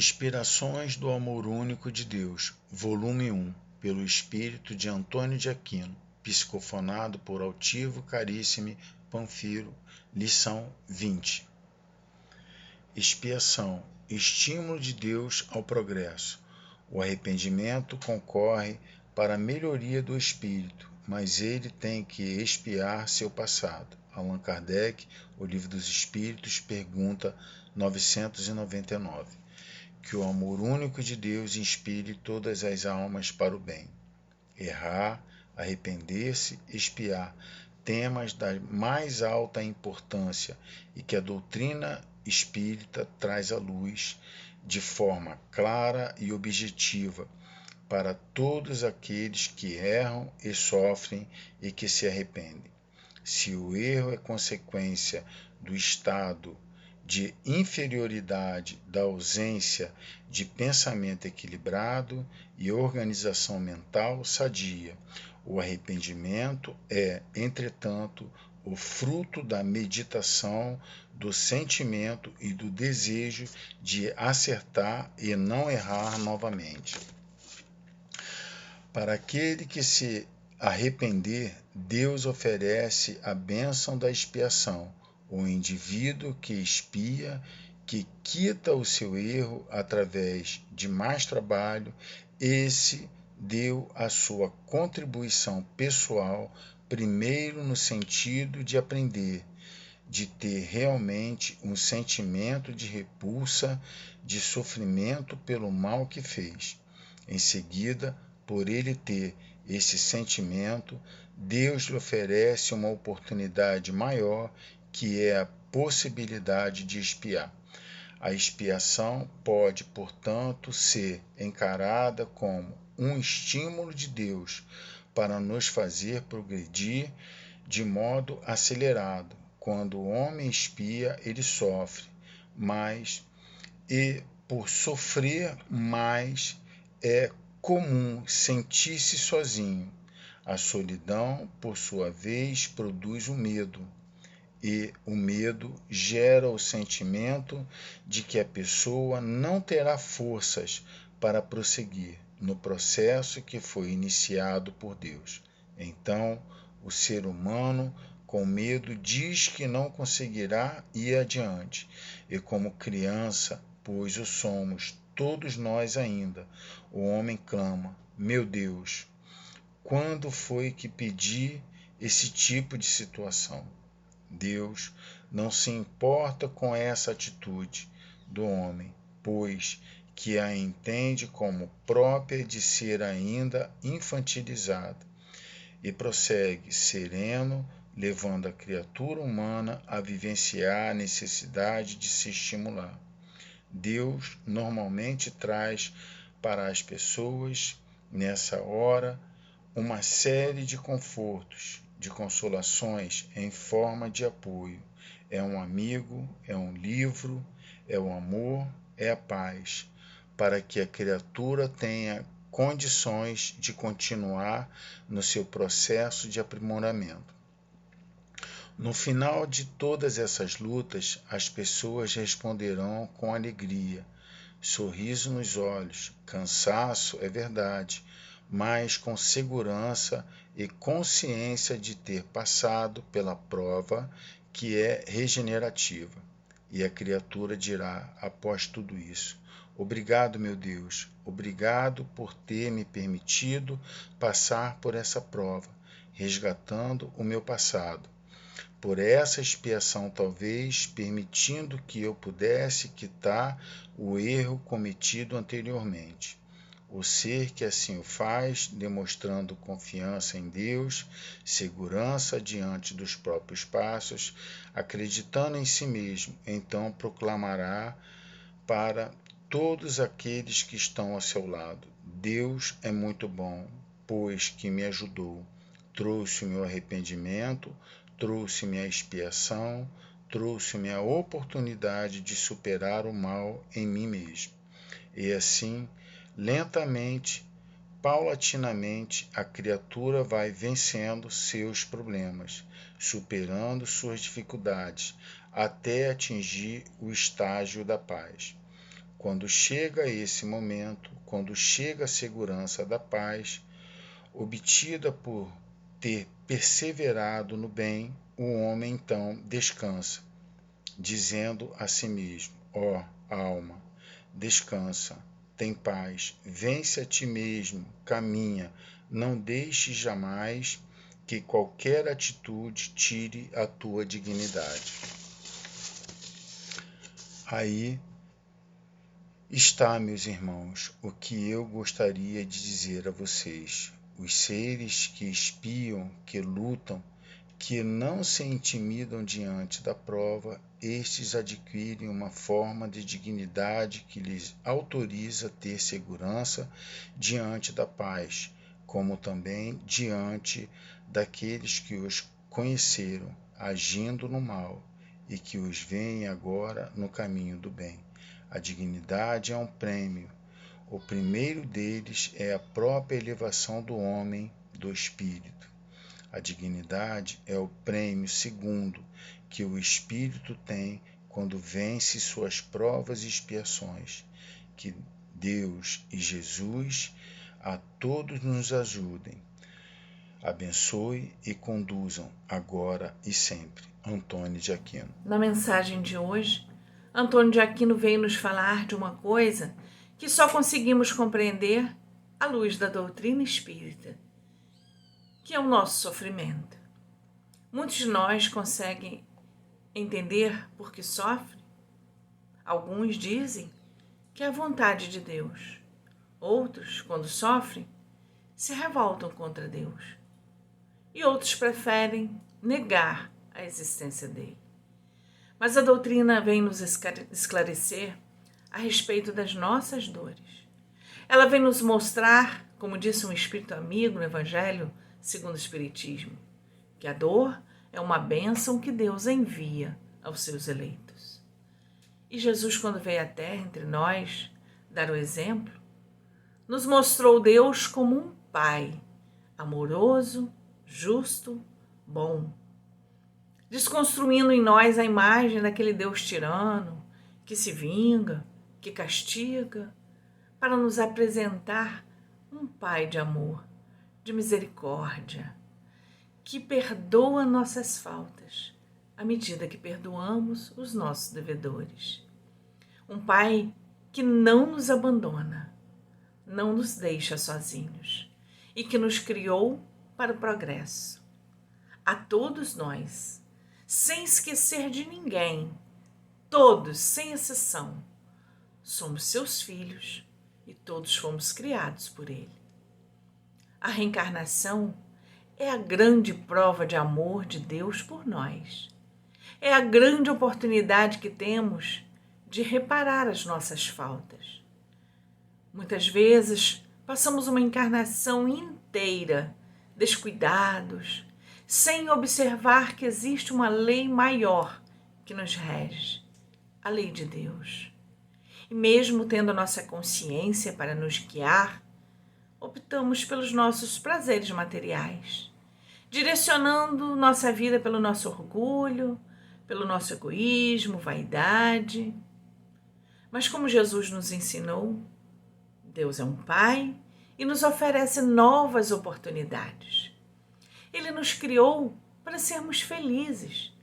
Inspirações do Amor Único de Deus, volume 1, pelo Espírito de Antônio de Aquino, psicofonado por Altivo Carissime Panfiro, lição 20. Expiação, estímulo de Deus ao progresso. O arrependimento concorre para a melhoria do espírito, mas ele tem que expiar seu passado. Allan Kardec, O Livro dos Espíritos, pergunta 999. Que o amor único de Deus inspire todas as almas para o bem. Errar, arrepender-se, expiar, temas da mais alta importância e que a doutrina espírita traz à luz de forma clara e objetiva para todos aqueles que erram e sofrem e que se arrependem. Se o erro é consequência do estado de inferioridade, da ausência de pensamento equilibrado e organização mental sadia. O arrependimento é, entretanto, o fruto da meditação, do sentimento e do desejo de acertar e não errar novamente. Para aquele que se arrepender, Deus oferece a bênção da expiação. O indivíduo que expia, que quita o seu erro através de mais trabalho, esse deu a sua contribuição pessoal, primeiro no sentido de aprender, de ter realmente um sentimento de repulsa, de sofrimento pelo mal que fez. Em seguida, por ele ter esse sentimento, Deus lhe oferece uma oportunidade maior, que é a possibilidade de expiar. A expiação pode, portanto, ser encarada como um estímulo de Deus para nos fazer progredir de modo acelerado. Quando o homem expia, ele sofre mais, e por sofrer mais é comum sentir-se sozinho. A solidão, por sua vez, produz o medo, e o medo gera o sentimento de que a pessoa não terá forças para prosseguir no processo que foi iniciado por Deus. Então, o ser humano, com medo, diz que não conseguirá ir adiante, e como criança, pois o somos todos nós ainda, o homem clama: meu Deus, quando foi que pedi esse tipo de situação? Deus não se importa com essa atitude do homem, pois que a entende como própria de ser ainda infantilizada, e prossegue sereno, levando a criatura humana a vivenciar a necessidade de se estimular. Deus normalmente traz para as pessoas, nessa hora, uma série de confortos, de consolações em forma de apoio. É um amigo, é um livro, é o amor, é a paz, para que a criatura tenha condições de continuar no seu processo de aprimoramento. No final de todas essas lutas, as pessoas responderão com alegria, sorriso nos olhos, cansaço, é verdade, mas com segurança e consciência de ter passado pela prova que é regenerativa. E a criatura dirá, após tudo isso: obrigado, meu Deus, obrigado por ter me permitido passar por essa prova, resgatando o meu passado. Por essa expiação, talvez, permitindo que eu pudesse quitar o erro cometido anteriormente. O ser que assim o faz, demonstrando confiança em Deus, segurança diante dos próprios passos, acreditando em si mesmo, então proclamará para todos aqueles que estão ao seu lado: Deus é muito bom, pois que me ajudou, trouxe-me o arrependimento, trouxe-me a expiação, trouxe-me a oportunidade de superar o mal em mim mesmo. E assim, lentamente, paulatinamente, a criatura vai vencendo seus problemas, superando suas dificuldades, até atingir o estágio da paz. Quando chega esse momento, quando chega a segurança da paz, obtida por ter perseverado no bem, o homem então descansa, dizendo a si mesmo: ó alma, descansa, tem paz, vence a ti mesmo, caminha, não deixes jamais que qualquer atitude tire a tua dignidade. Aí está, meus irmãos, o que eu gostaria de dizer a vocês. Os seres que espiam, que lutam, que não se intimidam diante da prova, estes adquirem uma forma de dignidade que lhes autoriza ter segurança diante da paz, como também diante daqueles que os conheceram agindo no mal e que os veem agora no caminho do bem. A dignidade é um prêmio. O primeiro deles é a própria elevação do homem, do espírito. A dignidade é o prêmio segundo que o espírito tem quando vence suas provas e expiações. Que Deus e Jesus a todos nos ajudem, abençoe e conduzam agora e sempre. Antônio de Aquino. Na mensagem de hoje, Antônio de Aquino veio nos falar de uma coisa que só conseguimos compreender à luz da doutrina espírita, que é o nosso sofrimento. Muitos de nós conseguem entender por que sofrem. Alguns dizem que é a vontade de Deus. Outros, quando sofrem, se revoltam contra Deus. E outros preferem negar a existência dele. Mas a doutrina vem nos esclarecer a respeito das nossas dores. Ela vem nos mostrar, como disse um espírito amigo no Evangelho segundo o Espiritismo, que a dor é uma bênção que Deus envia aos seus eleitos. E Jesus, quando veio à Terra entre nós dar o exemplo, nos mostrou Deus como um Pai amoroso, justo, bom, desconstruindo em nós a imagem daquele Deus tirano, que se vinga, que castiga, para nos apresentar um Pai de amor, de misericórdia, que perdoa nossas faltas, à medida que perdoamos os nossos devedores. Um Pai que não nos abandona, não nos deixa sozinhos e que nos criou para o progresso. A todos nós, sem esquecer de ninguém, todos, sem exceção, somos seus filhos e todos fomos criados por ele. A reencarnação é a grande prova de amor de Deus por nós. É a grande oportunidade que temos de reparar as nossas faltas. Muitas vezes passamos uma encarnação inteira descuidados, sem observar que existe uma lei maior que nos rege, a lei de Deus. E mesmo tendo a nossa consciência para nos guiar, optamos pelos nossos prazeres materiais, direcionando nossa vida pelo nosso orgulho, pelo nosso egoísmo, vaidade. Mas como Jesus nos ensinou, Deus é um Pai e nos oferece novas oportunidades. Ele nos criou para sermos felizes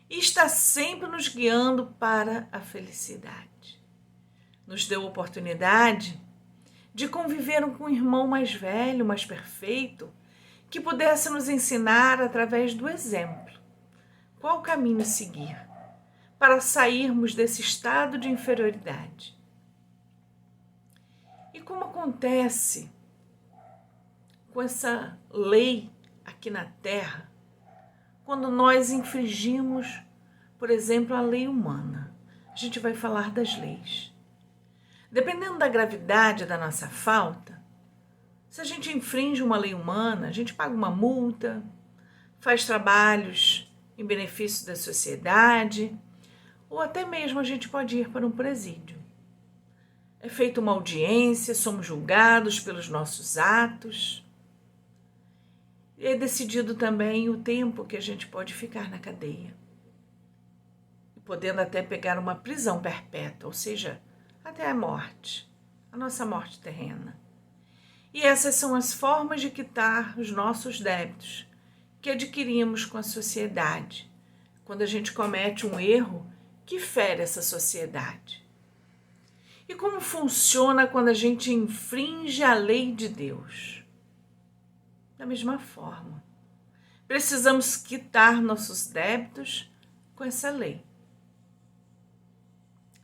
e está sempre nos guiando para a felicidade. Nos deu a oportunidade de conviver com um irmão mais velho, mais perfeito, que pudesse nos ensinar através do exemplo qual caminho seguir para sairmos desse estado de inferioridade. E como acontece com essa lei aqui na Terra, quando nós infringimos, por exemplo, a lei humana? A gente vai falar das leis. Dependendo da gravidade da nossa falta, se a gente infringe uma lei humana, a gente paga uma multa, faz trabalhos em benefício da sociedade, ou até mesmo a gente pode ir para um presídio. É feita uma audiência, somos julgados pelos nossos atos. E é decidido também o tempo que a gente pode ficar na cadeia, podendo até pegar uma prisão perpétua, ou seja, até a morte, a nossa morte terrena. E essas são as formas de quitar os nossos débitos que adquirimos com a sociedade, quando a gente comete um erro que fere essa sociedade. E como funciona quando a gente infringe a lei de Deus? Da mesma forma, precisamos quitar nossos débitos com essa lei.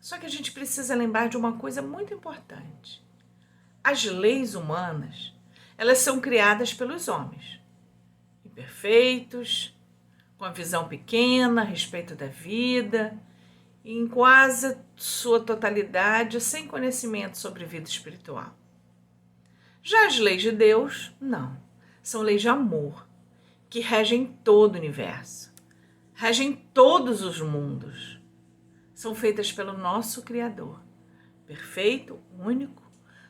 Só que a gente precisa lembrar de uma coisa muito importante. As leis humanas, elas são criadas pelos homens, imperfeitos, com a visão pequena a respeito da vida, e em quase sua totalidade sem conhecimento sobre vida espiritual. Já as leis de Deus, não. São leis de amor, que regem todo o universo, regem todos os mundos. São feitas pelo nosso Criador, perfeito, único,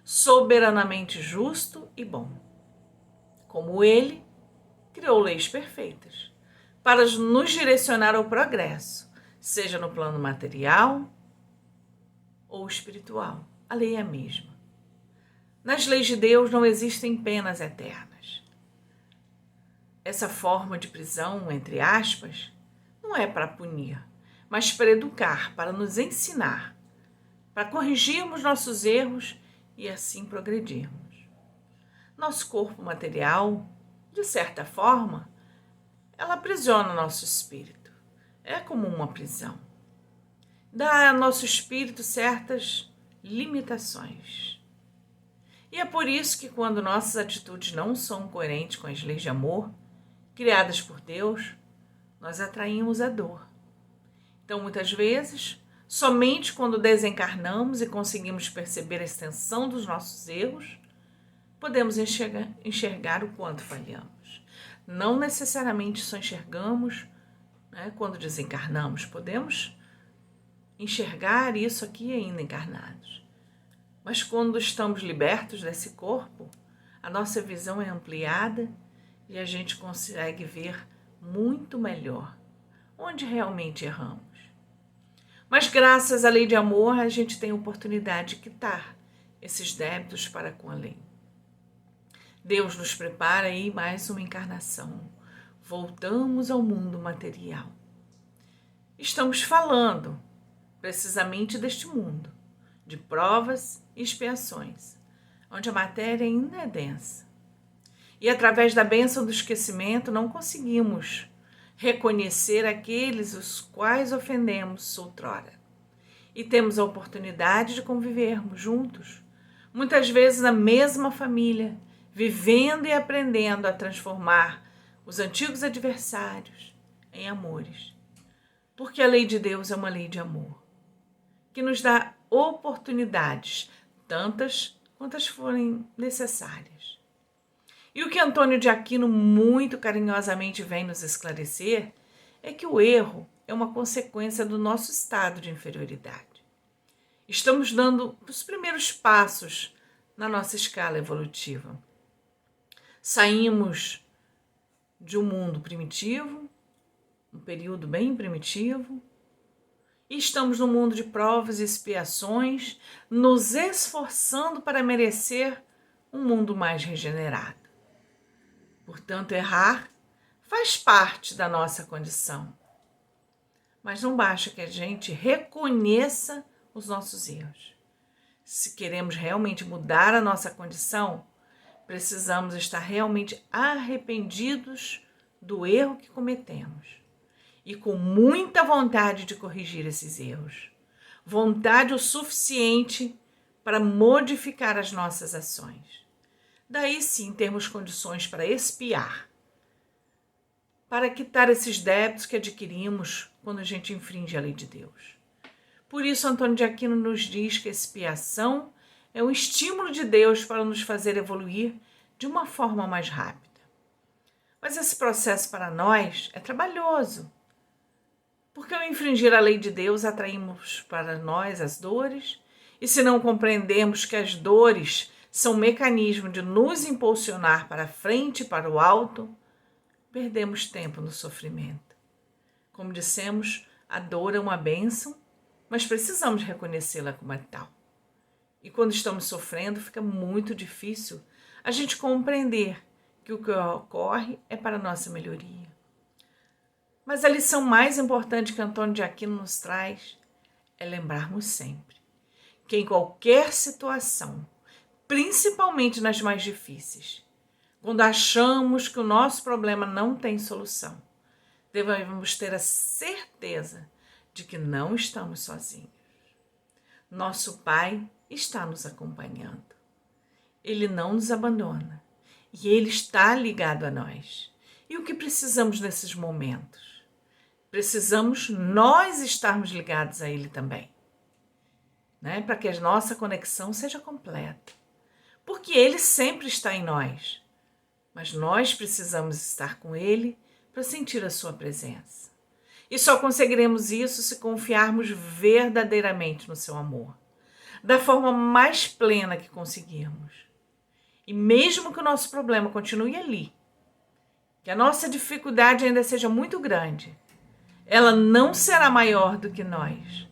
soberanamente justo e bom. Como Ele, criou leis perfeitas, para nos direcionar ao progresso, seja no plano material ou espiritual. A lei é a mesma. Nas leis de Deus não existem penas eternas. Essa forma de prisão, entre aspas, não é para punir, mas para educar, para nos ensinar, para corrigirmos nossos erros e assim progredirmos. Nosso corpo material, de certa forma, ela aprisiona o nosso espírito. É como uma prisão. Dá ao nosso espírito certas limitações. E é por isso que quando nossas atitudes não são coerentes com as leis de amor, criadas por Deus, nós atraímos a dor. Então, muitas vezes, somente quando desencarnamos e conseguimos perceber a extensão dos nossos erros, podemos enxergar o quanto falhamos. Não necessariamente só enxergamos, quando desencarnamos, podemos enxergar isso aqui ainda encarnados. Mas quando estamos libertos desse corpo, a nossa visão é ampliada e a gente consegue ver muito melhor onde realmente erramos. Mas graças à lei de amor, a gente tem a oportunidade de quitar esses débitos para com a lei. Deus nos prepara aí mais uma encarnação. Voltamos ao mundo material. Estamos falando precisamente deste mundo, de provas e expiações, onde a matéria ainda é densa. E através da bênção do esquecimento não conseguimos reconhecer aqueles os quais ofendemos outrora. E temos a oportunidade de convivermos juntos, muitas vezes na mesma família, vivendo e aprendendo a transformar os antigos adversários em amores. Porque a lei de Deus é uma lei de amor, que nos dá oportunidades, tantas quantas forem necessárias. E o que Antônio de Aquino muito carinhosamente vem nos esclarecer é que o erro é uma consequência do nosso estado de inferioridade. Estamos dando os primeiros passos na nossa escala evolutiva. Saímos de um mundo primitivo, um período bem primitivo, e estamos no mundo de provas e expiações, nos esforçando para merecer um mundo mais regenerado. Portanto, errar faz parte da nossa condição. Mas não basta que a gente reconheça os nossos erros. Se queremos realmente mudar a nossa condição, precisamos estar realmente arrependidos do erro que cometemos e com muita vontade de corrigir esses erros. Vontade o suficiente para modificar as nossas ações. Daí sim termos condições para expiar, para quitar esses débitos que adquirimos quando a gente infringe a lei de Deus. Por isso, Antônio de Aquino nos diz que a expiação é um estímulo de Deus para nos fazer evoluir de uma forma mais rápida. Mas esse processo para nós é trabalhoso, porque ao infringir a lei de Deus atraímos para nós as dores, e se não compreendermos que as dores são um mecanismo de nos impulsionar para frente e para o alto, perdemos tempo no sofrimento. Como dissemos, a dor é uma bênção, mas precisamos reconhecê-la como tal. E quando estamos sofrendo, fica muito difícil a gente compreender que o que ocorre é para a nossa melhoria. Mas a lição mais importante que Antônio de Aquino nos traz é lembrarmos sempre que em qualquer situação, principalmente nas mais difíceis, quando achamos que o nosso problema não tem solução, devemos ter a certeza de que não estamos sozinhos. Nosso Pai está nos acompanhando. Ele não nos abandona e Ele está ligado a nós. E o que precisamos nesses momentos? Precisamos nós estarmos ligados a Ele também, né? Para que a nossa conexão seja completa. Porque Ele sempre está em nós, mas nós precisamos estar com Ele para sentir a sua presença. E só conseguiremos isso se confiarmos verdadeiramente no seu amor, da forma mais plena que conseguirmos. E mesmo que o nosso problema continue ali, que a nossa dificuldade ainda seja muito grande, ela não será maior do que nós,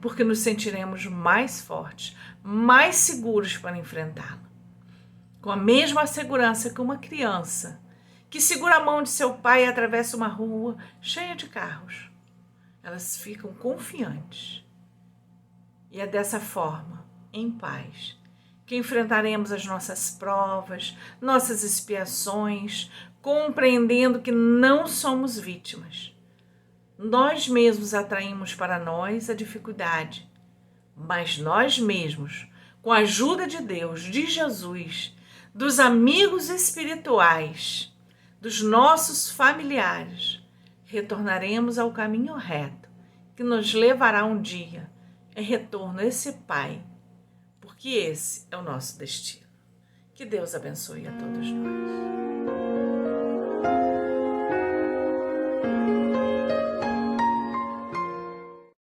porque nos sentiremos mais fortes, mais seguros para enfrentá-la. Com a mesma segurança que uma criança que segura a mão de seu pai e atravessa uma rua cheia de carros. Elas ficam confiantes. E é dessa forma, em paz, que enfrentaremos as nossas provas, nossas expiações, compreendendo que não somos vítimas. Nós mesmos atraímos para nós a dificuldade, mas nós mesmos, com a ajuda de Deus, de Jesus, dos amigos espirituais, dos nossos familiares, retornaremos ao caminho reto, que nos levará um dia em retorno a esse Pai, porque esse é o nosso destino. Que Deus abençoe a todos nós.